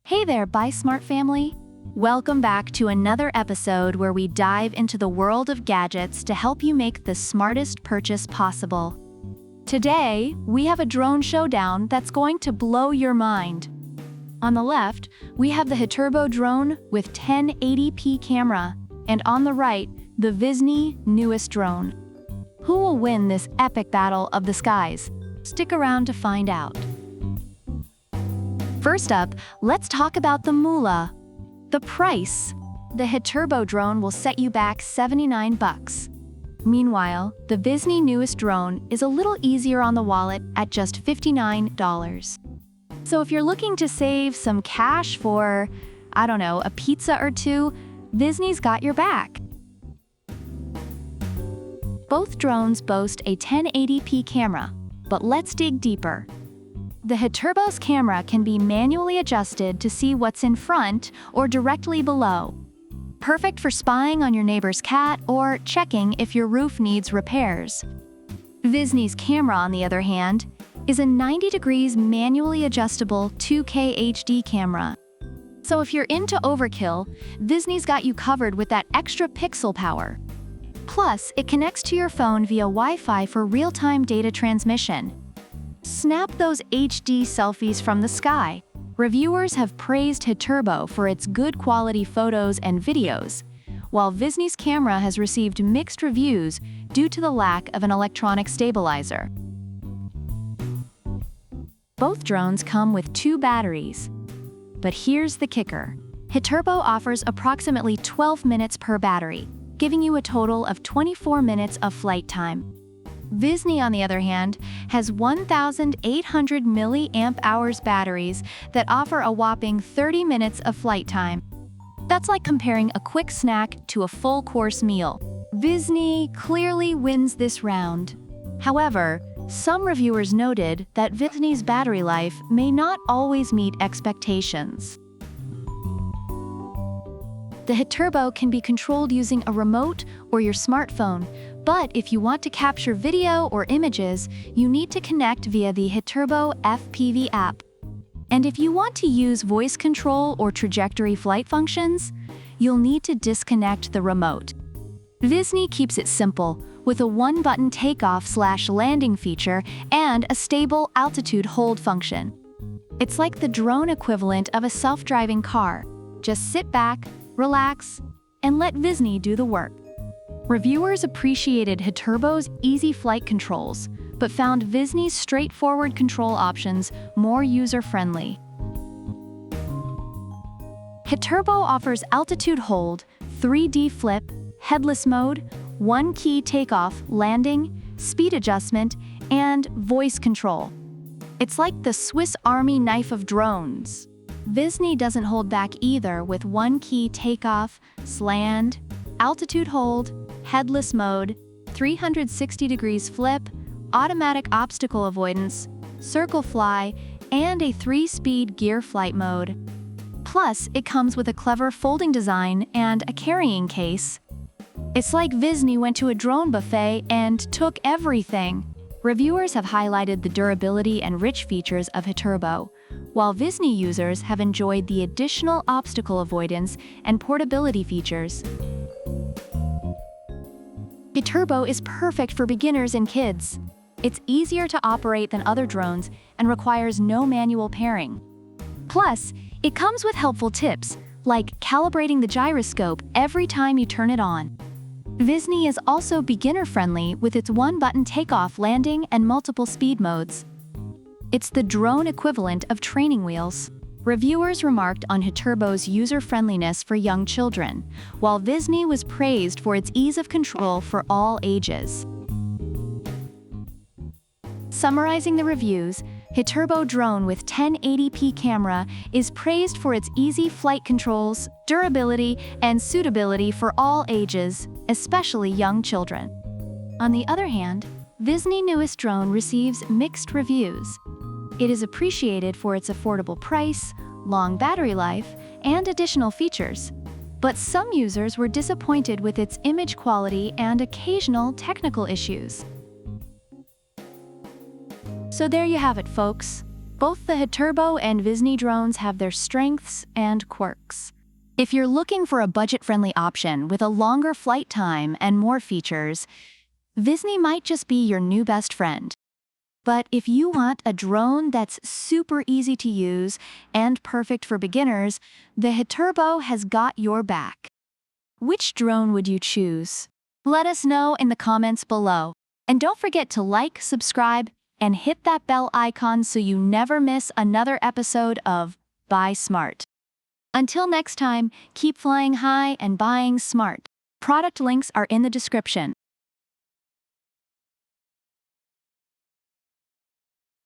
Hey there, Buy Smart family! Welcome back to another episode where we dive into the world of gadgets to help you make the smartest purchase possible. Today, we have a drone showdown that's going to blow your mind. On the left, we have the Hiturbo drone with 1080p camera, and on the right, the VISNEE newest drone. Who will win this epic battle of the skies? Stick around to find out. First up, let's talk about the moolah. The price. The Hiturbo drone will set you back $79. Meanwhile, the VISNEE newest drone is a little easier on the wallet at just $59. So if you're looking to save some cash for, a pizza or two, VISNEE's got your back. Both drones boast a 1080p camera, but let's dig deeper. The Hiturbo's camera can be manually adjusted to see what's in front or directly below. Perfect for spying on your neighbor's cat or checking if your roof needs repairs. VISNEE's camera, on the other hand, is a 90 degrees manually adjustable 2K HD camera. So if you're into overkill, VISNEE's got you covered with that extra pixel power. Plus, it connects to your phone via Wi-Fi for real-time data transmission. Snap those HD selfies from the sky. Reviewers have praised Hiturbo for its good quality photos and videos, while VISNEE's camera has received mixed reviews due to the lack of an electronic stabilizer. Both drones come with 2 batteries. But here's the kicker. Hiturbo offers approximately 12 minutes per battery, giving you a total of 24 minutes of flight time. VISNEE, on the other hand, has 1,800 mAh batteries that offer a whopping 30 minutes of flight time. That's like comparing a quick snack to a full-course meal. VISNEE clearly wins this round. However, some reviewers noted that VISNEE's battery life may not always meet expectations. The Hiturbo can be controlled using a remote or your smartphone, but if you want to capture video or images, you need to connect via the Hiturbo FPV app. And if you want to use voice control or trajectory flight functions, you'll need to disconnect the remote. VISNEE keeps it simple, with a one-button takeoff/landing feature and a stable altitude hold function. It's like the drone equivalent of a self-driving car. Just sit back, relax, and let VISNEE do the work. Reviewers appreciated Hiturbo's easy flight controls, but found VISNEE's straightforward control options more user-friendly. Hiturbo offers altitude hold, 3D flip, headless mode, one-key takeoff, landing, speed adjustment, and voice control. It's like the Swiss Army knife of drones. VISNEE doesn't hold back either, with one-key takeoff, land, altitude hold, headless mode, 360 degrees flip, automatic obstacle avoidance, circle fly, and a 3-speed gear flight mode. Plus, it comes with a clever folding design and a carrying case. It's like VISNEE went to a drone buffet and took everything. Reviewers have highlighted the durability and rich features of Hiturbo, while VISNEE users have enjoyed the additional obstacle avoidance and portability features. Hiturbo is perfect for beginners and kids. It's easier to operate than other drones and requires no manual pairing. Plus, it comes with helpful tips, like calibrating the gyroscope every time you turn it on. VISNEE is also beginner-friendly with its one-button takeoff, landing, and multiple speed modes. It's the drone equivalent of training wheels. Reviewers remarked on Hiturbo's user-friendliness for young children, while VISNEE was praised for its ease of control for all ages. Summarizing the reviews, Hiturbo drone with 1080p camera is praised for its easy flight controls, durability, and suitability for all ages, especially young children. On the other hand, VISNEE newest drone receives mixed reviews. It is appreciated for its affordable price, long battery life, and additional features. But some users were disappointed with its image quality and occasional technical issues. So there you have it, folks. Both the Hiterbo and VISNEE drones have their strengths and quirks. If you're looking for a budget-friendly option with a longer flight time and more features, VISNEE might just be your new best friend. But if you want a drone that's super easy to use and perfect for beginners, the Hiterbo has got your back. Which drone would you choose? Let us know in the comments below. And don't forget to like, subscribe, and hit that bell icon so you never miss another episode of Buy Smart. Until next time, keep flying high and buying smart. Product links are in the description.